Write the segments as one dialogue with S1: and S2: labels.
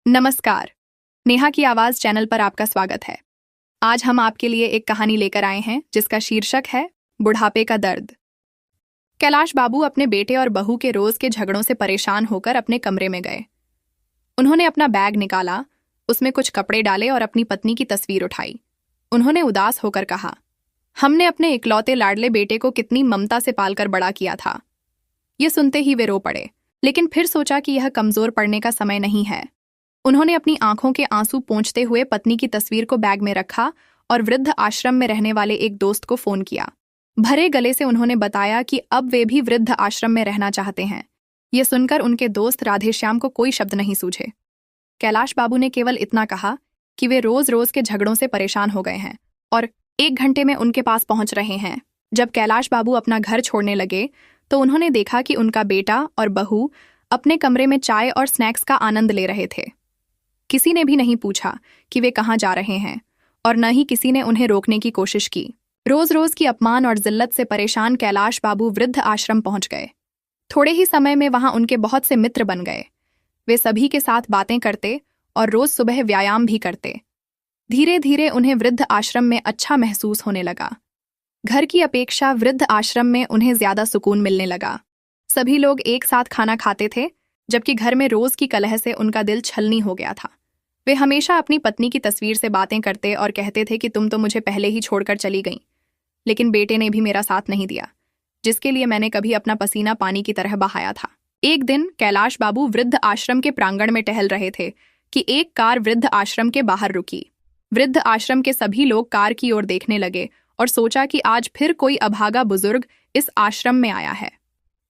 S1: नमस्कार। नेहा की आवाज चैनल पर आपका स्वागत है। आज हम आपके लिए एक कहानी लेकर आए हैं जिसका शीर्षक है बुढ़ापे का दर्द। कैलाश बाबू अपने बेटे और बहू के रोज के झगड़ों से परेशान होकर अपने कमरे में गए। उन्होंने अपना बैग निकाला, उसमें कुछ कपड़े डाले और अपनी पत्नी की तस्वीर उठाई। उन्होंने उदास होकर कहा, हमने अपने इकलौते लाडले बेटे को कितनी ममता से पालकर बड़ा किया था। ये सुनते ही वे रो पड़े, लेकिन फिर सोचा कि यह कमजोर पड़ने का समय नहीं है। उन्होंने अपनी आंखों के आंसू पोंछते हुए पत्नी की तस्वीर को बैग में रखा और वृद्ध आश्रम में रहने वाले एक दोस्त को फोन किया। भरे गले से उन्होंने बताया कि अब वे भी वृद्ध आश्रम में रहना चाहते हैं। ये सुनकर उनके दोस्त राधेश्याम को कोई शब्द नहीं सूझे। कैलाश बाबू ने केवल इतना कहा कि वे रोज रोज के झगड़ों से परेशान हो गए हैं और 1 घंटे में उनके पास पहुंच रहे हैं। जब कैलाश बाबू अपना घर छोड़ने लगे तो उन्होंने देखा कि उनका बेटा और बहू अपने कमरे में चाय और स्नैक्स का आनंद ले रहे थे। किसी ने भी नहीं पूछा कि वे कहाँ जा रहे हैं और न ही किसी ने उन्हें रोकने की कोशिश की। रोज रोज की अपमान और जिल्लत से परेशान कैलाश बाबू वृद्ध आश्रम पहुंच गए। थोड़े ही समय में वहां उनके बहुत से मित्र बन गए। वे सभी के साथ बातें करते और रोज सुबह व्यायाम भी करते। धीरे धीरे उन्हें वृद्ध आश्रम में अच्छा महसूस होने लगा। घर की अपेक्षा वृद्ध आश्रम में उन्हें ज्यादा सुकून मिलने लगा। सभी लोग एक साथ खाना खाते थे, जबकि घर में रोज की कलह से उनका दिल छलनी हो गया था। वे हमेशा अपनी पत्नी की तस्वीर से बातें करते और कहते थे कि तुम तो मुझे पहले ही छोड़कर चली गई, लेकिन बेटे ने भी मेरा साथ नहीं दिया, जिसके लिए मैंने कभी अपना पसीना पानी की तरह बहाया था। एक दिन कैलाश बाबू वृद्ध आश्रम के प्रांगण में टहल रहे थे कि एक कार वृद्ध आश्रम के बाहर रुकी। वृद्ध आश्रम के सभी लोग कार की ओर देखने लगे और सोचा कि आज फिर कोई अभागा बुजुर्ग इस आश्रम में आया है।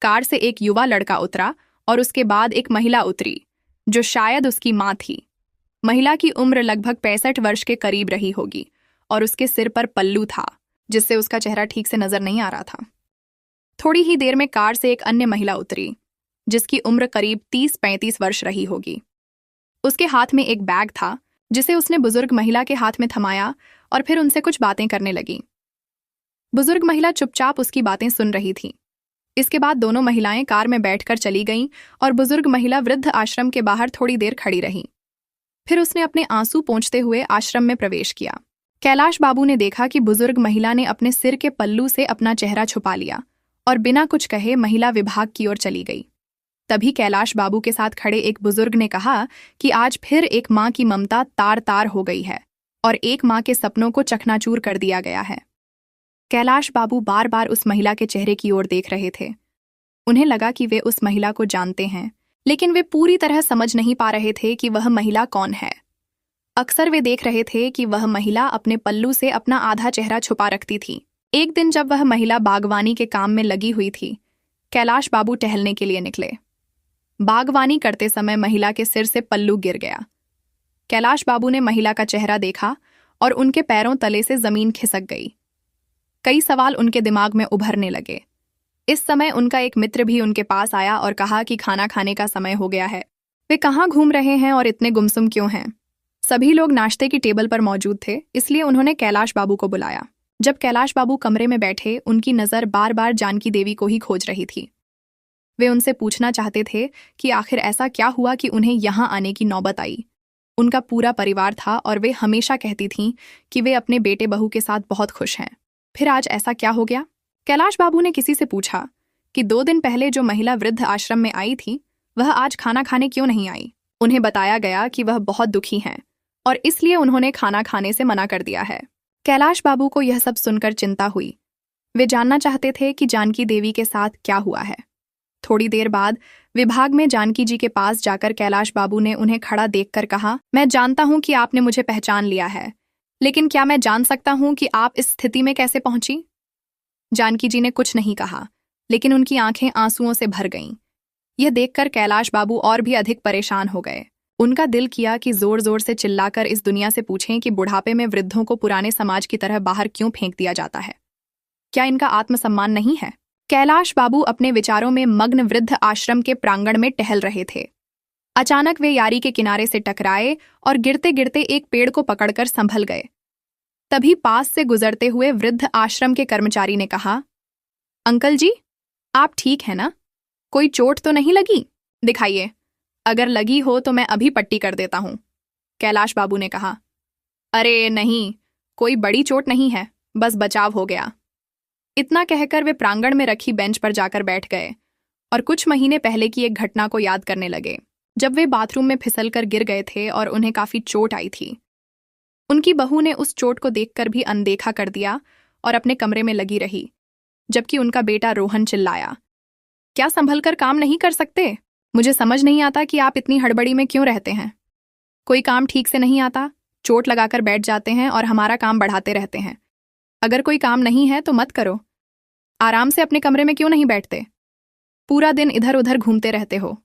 S1: कार से एक युवा लड़का उतरा और उसके बाद एक महिला उतरी, जो शायद उसकी मां थी। महिला की उम्र लगभग 65 वर्ष के करीब रही होगी और उसके सिर पर पल्लू था, जिससे उसका चेहरा ठीक से नजर नहीं आ रहा था। थोड़ी ही देर में कार से एक अन्य महिला उतरी, जिसकी उम्र करीब 30-35 वर्ष रही होगी। उसके हाथ में एक बैग था, जिसे उसने बुजुर्ग महिला के हाथ में थमाया और फिर उनसे कुछ बातें करने लगी। बुजुर्ग महिला चुपचाप उसकी बातें सुन रही थी। इसके बाद दोनों महिलाएं कार में बैठकर चली गईं और बुजुर्ग महिला वृद्ध आश्रम के बाहर थोड़ी देर खड़ी रही। फिर उसने अपने आंसू पोंछते हुए आश्रम में प्रवेश किया। कैलाश बाबू ने देखा कि बुजुर्ग महिला ने अपने सिर के पल्लू से अपना चेहरा छुपा लिया और बिना कुछ कहे महिला विभाग की ओर चली गई। तभी कैलाश बाबू के साथ खड़े एक बुजुर्ग ने कहा कि आज फिर एक माँ की ममता तार तार हो गई है और एक माँ के सपनों को चकनाचूर कर दिया गया है। कैलाश बाबू बार बार उस महिला के चेहरे की ओर देख रहे थे। उन्हें लगा कि वे उस महिला को जानते हैं, लेकिन वे पूरी तरह समझ नहीं पा रहे थे कि वह महिला कौन है। अक्सर वे देख रहे थे कि वह महिला अपने पल्लू से अपना आधा चेहरा छुपा रखती थी। एक दिन जब वह महिला बागवानी के काम में लगी हुई थी, कैलाश बाबू टहलने के लिए निकले। बागवानी करते समय महिला के सिर से पल्लू गिर गया। कैलाश बाबू ने महिला का चेहरा देखा और उनके पैरों तले से जमीन खिसक गई। कई सवाल उनके दिमाग में उभरने लगे। इस समय उनका एक मित्र भी उनके पास आया और कहा कि खाना खाने का समय हो गया है। वे कहाँ घूम रहे हैं और इतने गुमसुम क्यों हैं? सभी लोग नाश्ते की टेबल पर मौजूद थे, इसलिए उन्होंने कैलाश बाबू को बुलाया। जब कैलाश बाबू कमरे में बैठे, उनकी नज़र बार बार जानकी देवी को ही खोज रही थी। वे उनसे पूछना चाहते थे कि आखिर ऐसा क्या हुआ कि उन्हें यहाँ आने की नौबत आई। उनका पूरा परिवार था और वे हमेशा कहती थीं कि वे अपने बेटे बहू के साथ बहुत खुश हैं। फिर आज ऐसा क्या हो गया? कैलाश बाबू ने किसी से पूछा कि 2 दिन पहले जो महिला वृद्ध आश्रम में आई थी, वह आज खाना खाने क्यों नहीं आई। उन्हें बताया गया कि वह बहुत दुखी हैं और इसलिए उन्होंने खाना खाने से मना कर दिया है। कैलाश बाबू को यह सब सुनकर चिंता हुई। वे जानना चाहते थे कि जानकी देवी के साथ क्या हुआ है। थोड़ी देर बाद विभाग में जानकी जी के पास जाकर कैलाश बाबू ने उन्हें खड़ा देखकर कहा, मैं जानता हूं कि आपने मुझे पहचान लिया है, लेकिन क्या मैं जान सकता हूं कि आप इस स्थिति में कैसे पहुंची? जानकी जी ने कुछ नहीं कहा, लेकिन उनकी आंखें आंसुओं से भर गईं। यह देखकर कैलाश बाबू और भी अधिक परेशान हो गए। उनका दिल किया कि जोर जोर से चिल्लाकर इस दुनिया से पूछें कि बुढ़ापे में वृद्धों को पुराने समाज की तरह बाहर क्यों फेंक दिया जाता है। क्या इनका आत्मसम्मान नहीं है? कैलाश बाबू अपने विचारों में मग्न वृद्ध आश्रम के प्रांगण में टहल रहे थे। अचानक वे यारी के किनारे से टकराए और गिरते गिरते एक पेड़ को पकड़कर संभल गए। तभी पास से गुजरते हुए वृद्ध आश्रम के कर्मचारी ने कहा, अंकल जी, आप ठीक है ना? कोई चोट तो नहीं लगी? दिखाइए, अगर लगी हो तो मैं अभी पट्टी कर देता हूँ, कैलाश बाबू ने कहा। अरे नहीं, कोई बड़ी चोट नहीं है, बस बचाव हो गया। इतना कहकर वे प्रांगण में रखी बेंच पर जाकर बैठ गए और कुछ महीने पहले की एक घटना को याद करने लगे, जब वे बाथरूम में फिसलकर गिर गए थे और उन्हें काफी चोट आई थी। उनकी बहू ने उस चोट को देखकर भी अनदेखा कर दिया और अपने कमरे में लगी रही, जबकि उनका बेटा रोहन चिल्लाया, क्या संभलकर काम नहीं कर सकते? मुझे समझ नहीं आता कि आप इतनी हड़बड़ी में क्यों रहते हैं। कोई काम ठीक से नहीं आता, चोट लगाकर बैठ जाते हैं और हमारा काम बढ़ाते रहते हैं। अगर कोई काम नहीं है तो मत करो, आराम से अपने कमरे में क्यों नहीं बैठते? पूरा दिन इधर उधर घूमते रहते हो।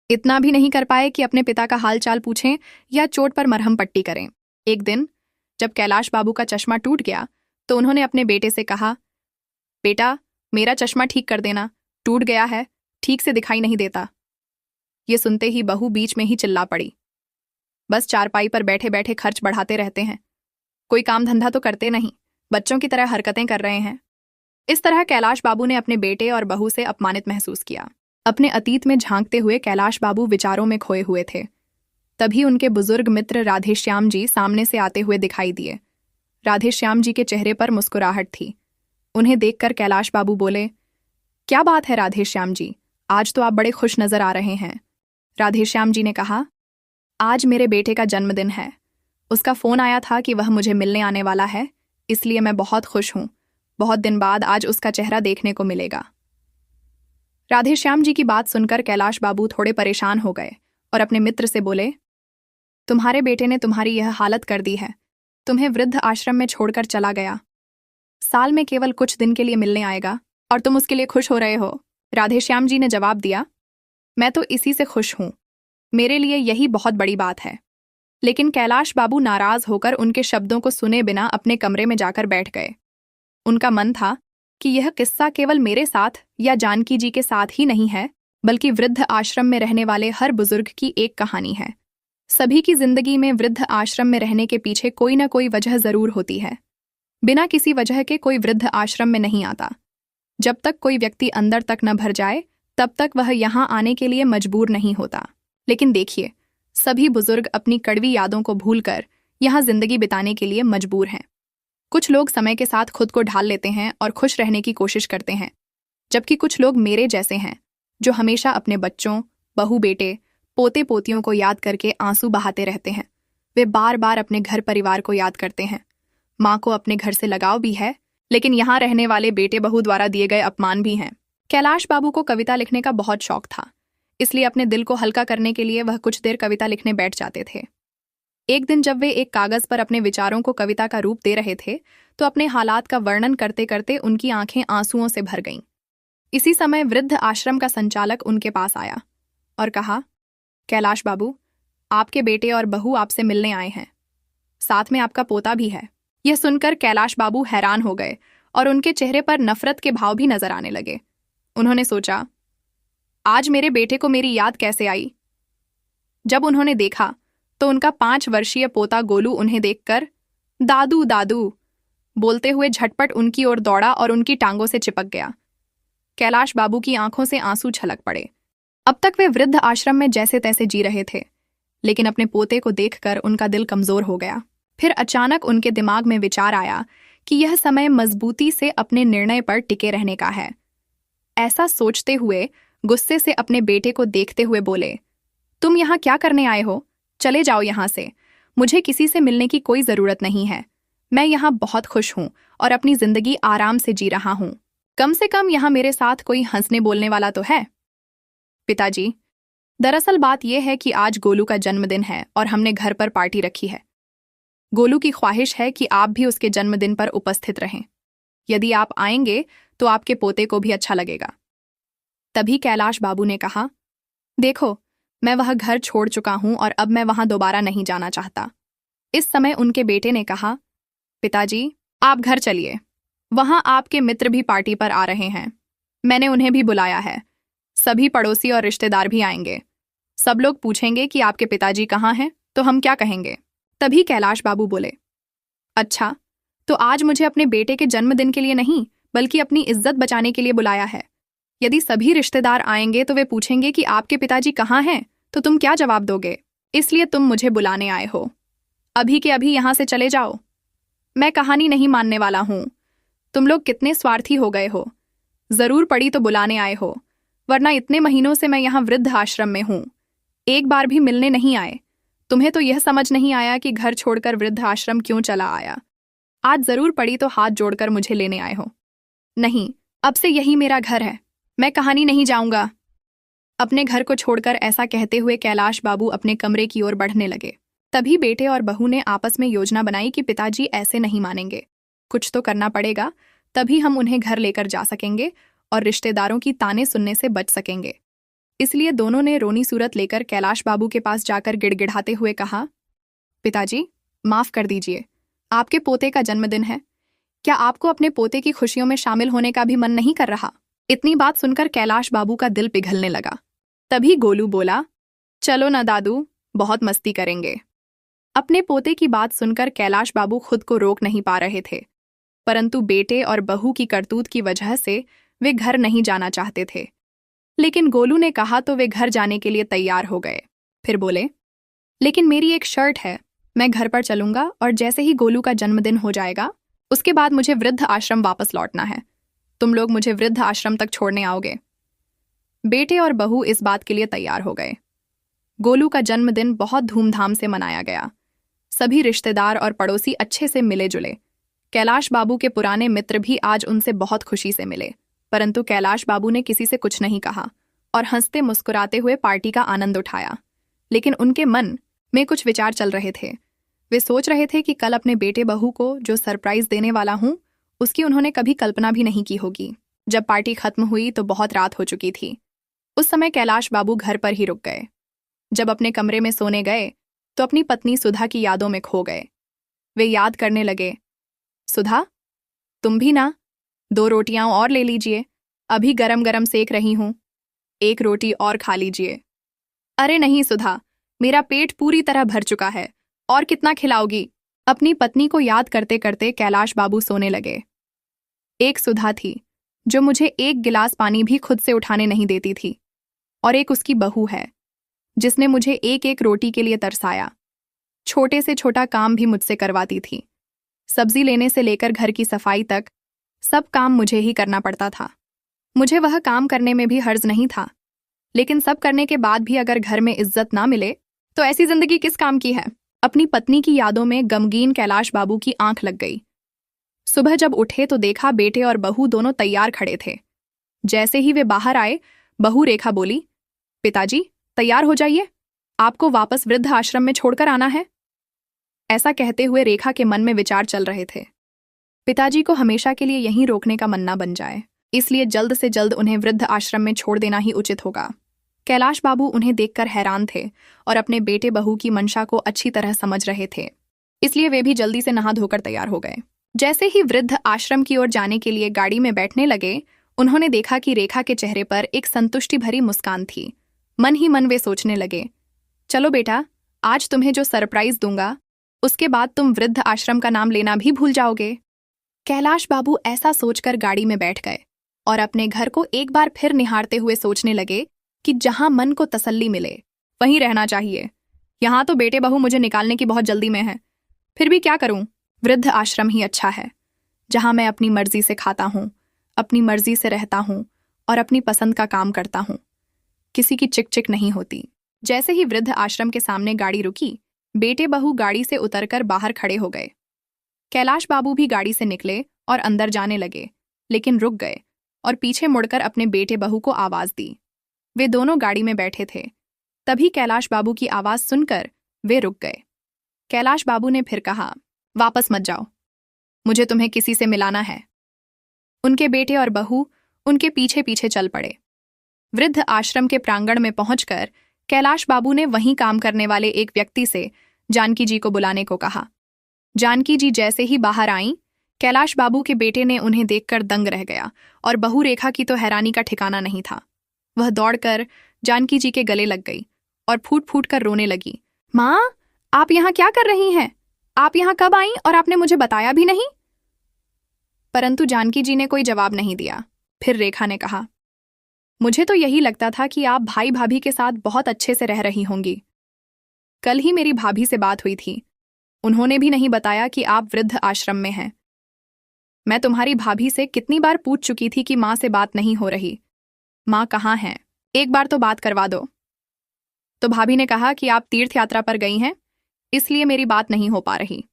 S1: इतना भी नहीं कर पाए कि अपने पिता का हाल चाल पूछें या चोट पर मरहम पट्टी करें। एक दिन जब कैलाश बाबू का चश्मा टूट गया तो उन्होंने अपने बेटे से कहा, बेटा, मेरा चश्मा ठीक कर देना, टूट गया है, ठीक से दिखाई नहीं देता। ये सुनते ही बहू बीच में ही चिल्ला पड़ी, बस चारपाई पर बैठे बैठे खर्च बढ़ाते रहते हैं, कोई काम धंधा तो करते नहीं, बच्चों की तरह हरकतें कर रहे हैं। इस तरह कैलाश बाबू ने अपने बेटे और बहू से अपमानित महसूस किया। अपने अतीत में झांकते हुए कैलाश बाबू विचारों में खोए हुए थे। तभी उनके बुजुर्ग मित्र राधेश्याम जी सामने से आते हुए दिखाई दिए। राधेश्याम जी के चेहरे पर मुस्कुराहट थी। उन्हें देखकर कैलाश बाबू बोले, क्या बात है राधेश्याम जी, आज तो आप बड़े खुश नजर आ रहे हैं। राधेश्याम जी ने कहा, आज मेरे बेटे का जन्मदिन है। उसका फोन आया था कि वह मुझे मिलने आने वाला है, इसलिए मैं बहुत खुश हूं। बहुत दिन बाद आज उसका चेहरा देखने को मिलेगा। राधेश्याम जी की बात सुनकर कैलाश बाबू थोड़े परेशान हो गए और अपने मित्र से बोले, तुम्हारे बेटे ने तुम्हारी यह हालत कर दी है, तुम्हें वृद्ध आश्रम में छोड़कर चला गया। साल में केवल कुछ दिन के लिए मिलने आएगा और तुम उसके लिए खुश हो रहे हो। राधेश्याम जी ने जवाब दिया, मैं तो इसी से खुश हूं, मेरे लिए यही बहुत बड़ी बात है। लेकिन कैलाश बाबू नाराज होकर उनके शब्दों को सुने बिना अपने कमरे में जाकर बैठ गए। उनका मन था कि यह किस्सा केवल मेरे साथ या जानकी जी के साथ ही नहीं है, बल्कि वृद्ध आश्रम में रहने वाले हर बुजुर्ग की एक कहानी है। सभी की जिंदगी में वृद्ध आश्रम में रहने के पीछे कोई न कोई वजह जरूर होती है। बिना किसी वजह के कोई वृद्ध आश्रम में नहीं आता। जब तक कोई व्यक्ति अंदर तक न भर जाए तब तक वह यहाँ आने के लिए मजबूर नहीं होता। लेकिन देखिए, सभी बुजुर्ग अपनी कड़वी यादों को भूलकर यहाँ जिंदगी बिताने के लिए मजबूर हैं। कुछ लोग समय के साथ खुद को ढाल लेते हैं और खुश रहने की कोशिश करते हैं, जबकि कुछ लोग मेरे जैसे हैं जो हमेशा अपने बच्चों, बहू बेटे, पोते पोतियों को याद करके आंसू बहाते रहते हैं। वे बार बार अपने घर परिवार को याद करते हैं। माँ को अपने घर से लगाव भी है, लेकिन यहाँ रहने वाले बेटे बहू द्वारा दिए गए अपमान भी हैं। कैलाश बाबू को कविता लिखने का बहुत शौक था, इसलिए अपने दिल को हल्का करने के लिए वह कुछ देर कविता लिखने बैठ जाते थे। एक दिन जब वे एक कागज पर अपने विचारों को कविता का रूप दे रहे थे तो अपने हालात का वर्णन करते करते उनकी आंखें आंसुओं से भर गईं। इसी समय वृद्ध आश्रम का संचालक उनके पास आया और कहा, कैलाश बाबू, आपके बेटे और बहू आपसे मिलने आए हैं, साथ में आपका पोता भी है। यह सुनकर कैलाश बाबू हैरान हो गए और उनके चेहरे पर नफरत के भाव भी नजर आने लगे। उन्होंने सोचा, आज मेरे बेटे को मेरी याद कैसे आई। जब उन्होंने देखा तो उनका 5 वर्षीय पोता गोलू उन्हें देखकर दादू दादू बोलते हुए झटपट उनकी ओर दौड़ा और उनकी टांगों से चिपक गया। कैलाश बाबू की आंखों से आंसू छलक पड़े। अब तक वे वृद्ध आश्रम में जैसे तैसे जी रहे थे, लेकिन अपने पोते को देखकर उनका दिल कमजोर हो गया। फिर अचानक उनके दिमाग में विचार आया कि यह समय मजबूती से अपने निर्णय पर टिके रहने का है। ऐसा सोचते हुए गुस्से से अपने बेटे को देखते हुए बोले, तुम यहाँ क्या करने आए हो? चले जाओ यहाँ से, मुझे किसी से मिलने की कोई जरूरत नहीं है। मैं यहाँ बहुत खुश हूँ और अपनी जिंदगी आराम से जी रहा हूँ। कम से कम यहाँ मेरे साथ कोई हंसने बोलने वाला तो है। पिताजी, दरअसल बात यह है कि आज गोलू का जन्मदिन है और हमने घर पर पार्टी रखी है। गोलू की ख्वाहिश है कि आप भी उसके जन्मदिन पर उपस्थित रहें। यदि आप आएंगे तो आपके पोते को भी अच्छा लगेगा। तभी कैलाश बाबू ने कहा, देखो, मैं वह घर छोड़ चुका हूं और अब मैं वहां दोबारा नहीं जाना चाहता। इस समय उनके बेटे ने कहा, पिताजी, आप घर चलिए, वहां आपके मित्र भी पार्टी पर आ रहे हैं। मैंने उन्हें भी बुलाया है। सभी पड़ोसी और रिश्तेदार भी आएंगे। सब लोग पूछेंगे कि आपके पिताजी कहाँ हैं, तो हम क्या कहेंगे? तभी कैलाश बाबू बोले, अच्छा, तो आज मुझे अपने बेटे के जन्मदिन के लिए नहीं, बल्कि अपनी इज्जत बचाने के लिए बुलाया है। यदि सभी रिश्तेदार आएंगे तो वे पूछेंगे कि आपके पिताजी कहाँ हैं, तो तुम क्या जवाब दोगे? इसलिए तुम मुझे बुलाने आए हो। अभी के अभी यहां से चले जाओ। मैं कहानी नहीं मानने वाला हूं। तुम लोग कितने स्वार्थी हो गए हो। जरूर पड़ी तो बुलाने आए हो, वरना इतने महीनों से मैं यहाँ वृद्ध आश्रम में हूं, एक बार भी मिलने नहीं आए। तुम्हें तो यह समझ नहीं आया कि घर छोड़कर वृद्ध आश्रम क्यों चला आया। आज जरूर पड़ी तो हाथ जोड़कर मुझे लेने आए हो। नहीं, अब से यही मेरा घर है। मैं कहानी नहीं जाऊंगा। अपने घर को छोड़कर ऐसा कहते हुए कैलाश बाबू अपने कमरे की ओर बढ़ने लगे। तभी बेटे और बहू ने आपस में योजना बनाई कि पिताजी ऐसे नहीं मानेंगे, कुछ तो करना पड़ेगा, तभी हम उन्हें घर लेकर जा सकेंगे और रिश्तेदारों की ताने सुनने से बच सकेंगे। इसलिए दोनों ने रोनी सूरत लेकर कैलाश बाबू के पास जाकर गिड़गिड़ाते हुए कहा, पिताजी, माफ कर दीजिए, आपके पोते का जन्मदिन है। क्या आपको अपने पोते की खुशियों में शामिल होने का भी मन नहीं कर रहा? इतनी बात सुनकर कैलाश बाबू का दिल पिघलने लगा। तभी गोलू बोला, चलो ना दादू, बहुत मस्ती करेंगे। अपने पोते की बात सुनकर कैलाश बाबू खुद को रोक नहीं पा रहे थे, परंतु बेटे और बहू की करतूत की वजह से वे घर नहीं जाना चाहते थे। लेकिन गोलू ने कहा तो वे घर जाने के लिए तैयार हो गए। फिर बोले, लेकिन मेरी एक शर्ट है, मैं घर पर चलूंगा और जैसे ही गोलू का जन्मदिन हो जाएगा उसके बाद मुझे वृद्ध आश्रम वापस लौटना है। तुम लोग मुझे वृद्ध आश्रम तक छोड़ने आओगे? बेटे और बहू इस बात के लिए तैयार हो गए। गोलू का जन्मदिन बहुत धूमधाम से मनाया गया। सभी रिश्तेदार और पड़ोसी अच्छे से मिले जुले। कैलाश बाबू के पुराने मित्र भी आज उनसे बहुत खुशी से मिले, परंतु कैलाश बाबू ने किसी से कुछ नहीं कहा और हंसते मुस्कुराते हुए पार्टी का आनंद उठाया। लेकिन उनके मन में कुछ विचार चल रहे थे। वे सोच रहे थे कि कल अपने बेटे बहू को जो सरप्राइज देने वाला हूं, उसकी उन्होंने कभी कल्पना भी नहीं की होगी। जब पार्टी खत्म हुई तो बहुत रात हो चुकी थी। उस समय कैलाश बाबू घर पर ही रुक गए। जब अपने कमरे में सोने गए तो अपनी पत्नी सुधा की यादों में खो गए। वे याद करने लगे, सुधा, तुम भी ना, 2 रोटियां और ले लीजिए, अभी गरम गरम सेक रही हूं, 1 रोटी और खा लीजिए। अरे नहीं सुधा, मेरा पेट पूरी तरह भर चुका है, और कितना खिलाओगी? अपनी पत्नी को याद करते करते कैलाश बाबू सोने लगे। एक सुधा थी जो मुझे 1 गिलास पानी भी खुद से उठाने नहीं देती थी, और एक उसकी बहू है जिसने मुझे एक एक रोटी के लिए तरसाया। छोटे से छोटा काम भी मुझसे करवाती थी। सब्जी लेने से लेकर घर की सफाई तक सब काम मुझे ही करना पड़ता था। मुझे वह काम करने में भी हर्ज नहीं था, लेकिन सब करने के बाद भी अगर घर में इज्जत ना मिले तो ऐसी जिंदगी किस काम की है? अपनी पत्नी की यादों में गमगीन कैलाश बाबू की आंख लग गई। सुबह जब उठे तो देखा बेटे और बहू दोनों तैयार खड़े थे। जैसे ही वे बाहर आए, बहू रेखा बोली, पिताजी, तैयार हो जाइए, आपको वापस वृद्ध आश्रम में छोड़कर आना है। ऐसा कहते हुए रेखा के मन में विचार चल रहे थे, पिताजी को हमेशा के लिए यहीं रोकने का मन ना बन जाए, इसलिए जल्द से जल्द उन्हें वृद्ध आश्रम में छोड़ देना ही उचित होगा। कैलाश बाबू उन्हें देखकर हैरान थे और अपने बेटे बहू की मंशा को अच्छी तरह समझ रहे थे, इसलिए वे भी जल्दी से नहा धोकर तैयार हो गए। जैसे ही वृद्ध आश्रम की ओर जाने के लिए गाड़ी में बैठने लगे, उन्होंने देखा कि रेखा के चेहरे पर एक संतुष्टि भरी मुस्कान थी। मन ही मन वे सोचने लगे, चलो बेटा, आज तुम्हें जो सरप्राइज दूंगा उसके बाद तुम वृद्ध आश्रम का नाम लेना भी भूल जाओगे। कैलाश बाबू ऐसा सोचकर गाड़ी में बैठ गए और अपने घर को एक बार फिर निहारते हुए सोचने लगे कि जहां मन को तसल्ली मिले वहीं रहना चाहिए। यहां तो बेटे बहू मुझे निकालने की बहुत जल्दी में है, फिर भी क्या करूं? वृद्ध आश्रम ही अच्छा है, जहां मैं अपनी मर्जी से खाता हूं, अपनी मर्जी से रहता हूं और अपनी पसंद का काम करता हूं। किसी की चिक चिक नहीं होती। जैसे ही वृद्ध आश्रम के सामने गाड़ी रुकी, बेटे बहू गाड़ी से उतरकर बाहर खड़े हो गए। कैलाश बाबू भी गाड़ी से निकले और अंदर जाने लगे, लेकिन रुक गए और पीछे मुड़कर अपने बेटे बहू को आवाज दी। वे दोनों गाड़ी में बैठे थे। तभी कैलाश बाबू की आवाज सुनकर वे रुक गए। कैलाश बाबू ने फिर कहा, वापस मत जाओ, मुझे तुम्हें किसी से मिलाना है। उनके बेटे और बहू उनके पीछे पीछे चल पड़े। वृद्ध आश्रम के प्रांगण में पहुंचकर कैलाश बाबू ने वहीं काम करने वाले एक व्यक्ति से जानकी जी को बुलाने को कहा। जानकी जी जैसे ही बाहर आईं, कैलाश बाबू के बेटे ने उन्हें देखकर दंग रह गया और बहू रेखा की तो हैरानी का ठिकाना नहीं था। वह दौड़कर जानकी जी के गले लग गई और फूट फूट कर रोने लगी। माँ, आप यहाँ क्या कर रही हैं? आप यहाँ कब आईं और आपने मुझे बताया भी नहीं? परंतु जानकी जी ने कोई जवाब नहीं दिया। फिर रेखा ने कहा, मुझे तो यही लगता था कि आप भाई भाभी के साथ बहुत अच्छे से रह रही होंगी। कल ही मेरी भाभी से बात हुई थी, उन्होंने भी नहीं बताया कि आप वृद्ध आश्रम में हैं। मैं तुम्हारी भाभी से कितनी बार पूछ चुकी थी कि माँ से बात नहीं हो रही, माँ कहाँ हैं, एक बार तो बात करवा दो। तो भाभी ने कहा कि आप तीर्थ यात्रा पर गई हैं, इसलिए मेरी बात नहीं हो पा रही।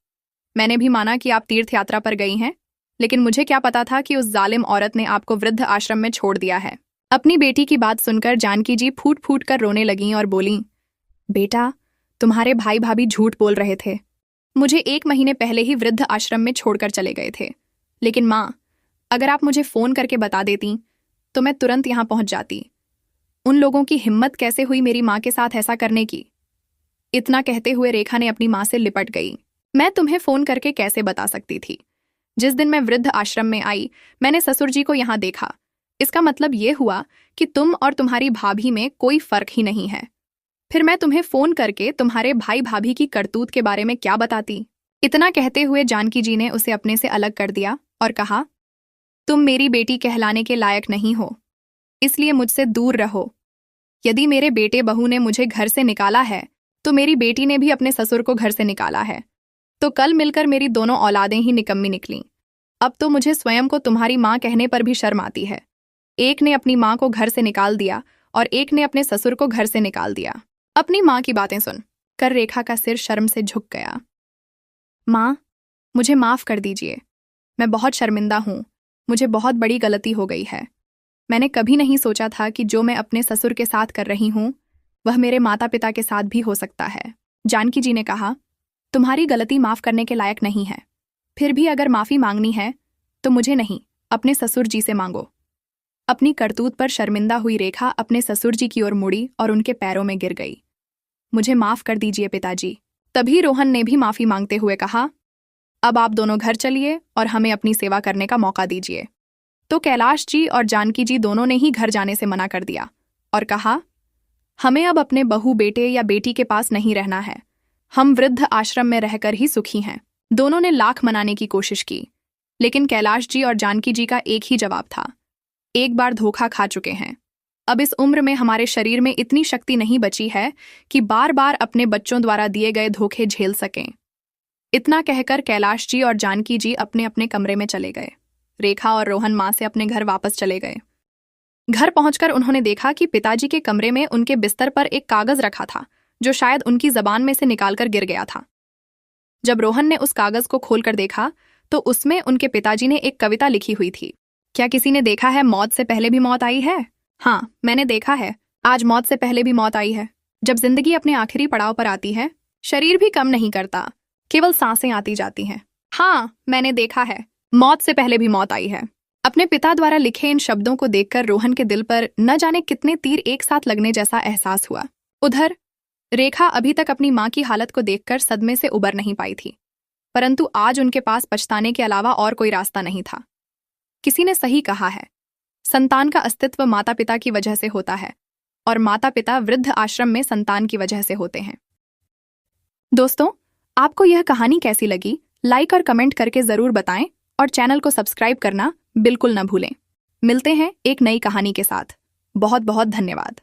S1: मैंने भी माना कि आप तीर्थ यात्रा पर गई हैं, लेकिन मुझे क्या पता था कि उस जालिम औरत ने आपको वृद्ध आश्रम में छोड़ दिया है। अपनी बेटी की बात सुनकर जानकी जी फूट फूट कर रोने लगीं और बोलीं, बेटा, तुम्हारे भाई भाभी झूठ बोल रहे थे। मुझे 1 महीने पहले ही वृद्ध आश्रम में छोड़कर चले गए थे। लेकिन माँ, अगर आप मुझे फ़ोन करके बता देती तो मैं तुरंत यहाँ पहुँच जाती। उन लोगों की हिम्मत कैसे हुई मेरी माँ के साथ ऐसा करने की। इतना कहते हुए रेखा ने अपनी माँ से लिपट गई। मैं तुम्हें फ़ोन करके कैसे बता सकती थी? जिस दिन मैं वृद्ध आश्रम में आई, मैंने ससुर जी को यहाँ देखा। इसका मतलब ये हुआ कि तुम और तुम्हारी भाभी में कोई फर्क ही नहीं है। फिर मैं तुम्हें फ़ोन करके तुम्हारे भाई भाभी की करतूत के बारे में क्या बताती? इतना कहते हुए जानकी जी ने उसे अपने से अलग कर दिया और कहा, तुम मेरी बेटी कहलाने के लायक नहीं हो, इसलिए मुझसे दूर रहो। यदि मेरे बेटे बहू ने मुझे घर से निकाला है तो मेरी बेटी ने भी अपने ससुर को घर से निकाला है। तो कल मिलकर मेरी दोनों औलादें ही निकम्मी निकलीं। अब तो मुझे स्वयं को तुम्हारी माँ कहने पर भी शर्म आती है। एक ने अपनी माँ को घर से निकाल दिया और एक ने अपने ससुर को घर से निकाल दिया। अपनी माँ की बातें सुन कर रेखा का सिर शर्म से झुक गया। माँ, मुझे माफ़ कर दीजिए, मैं बहुत शर्मिंदा हूँ। मुझे बहुत बड़ी गलती हो गई है। मैंने कभी नहीं सोचा था कि जो मैं अपने ससुर के साथ कर रही हूँ वह मेरे माता पिता के साथ भी हो सकता है। जानकी जी ने कहा, तुम्हारी गलती माफ़ करने के लायक नहीं है। फिर भी अगर माफ़ी मांगनी है तो मुझे नहीं, अपने ससुर जी से मांगो। अपनी करतूत पर शर्मिंदा हुई रेखा अपने ससुर जी की ओर मुड़ी और उनके पैरों में गिर गई। मुझे माफ़ कर दीजिए पिताजी। तभी रोहन ने भी माफ़ी मांगते हुए कहा, अब आप दोनों घर चलिए और हमें अपनी सेवा करने का मौका दीजिए। तो कैलाश जी और जानकी जी दोनों ने ही घर जाने से मना कर दिया और कहा, हमें अब अपने बहू बेटे या बेटी के पास नहीं रहना है। हम वृद्ध आश्रम में रहकर ही सुखी हैं। दोनों ने लाख मनाने की कोशिश की, लेकिन कैलाश जी और जानकी जी का एक ही जवाब था, एक बार धोखा खा चुके हैं। अब इस उम्र में हमारे शरीर में इतनी शक्ति नहीं बची है कि बार बार अपने बच्चों द्वारा दिए गए धोखे झेल सकें। इतना कहकर कैलाश जी और जानकी जी अपने अपने कमरे में चले गए। रेखा और रोहन माँ से अपने घर वापस चले गए। घर पहुंचकर उन्होंने देखा कि पिताजी के कमरे में उनके बिस्तर पर एक कागज रखा था जो शायद उनकी जबान में से निकालकर गिर गया था। जब रोहन ने उस कागज को खोलकर देखा तो उसमें उनके पिताजी ने एक कविता लिखी हुई थी। क्या किसी ने देखा है मौत से पहले भी मौत आई है? हाँ, मैंने देखा है। आज मौत से पहले भी मौत आई है। जब जिंदगी अपने आखिरी पड़ाव पर आती है, शरीर भी कम नहीं करता, केवल सांसें आती जाती हैं। हाँ, मैंने देखा है, मौत से पहले भी मौत आई है। अपने पिता द्वारा लिखे इन शब्दों को देखकर रोहन के दिल पर न जाने कितने तीर एक साथ लगने जैसा एहसास हुआ। उधर रेखा अभी तक अपनी माँ की हालत को देखकर सदमे से उबर नहीं पाई थी, परंतु आज उनके पास पछताने के अलावा और कोई रास्ता नहीं था। किसी ने सही कहा है, संतान का अस्तित्व माता पिता की वजह से होता है और माता पिता वृद्ध आश्रम में संतान की वजह से होते हैं। दोस्तों, आपको यह कहानी कैसी लगी? लाइक और कमेंट करके जरूर बताएं और चैनल को सब्सक्राइब करना बिल्कुल न भूलें। मिलते हैं एक नई कहानी के साथ। बहुत बहुत धन्यवाद।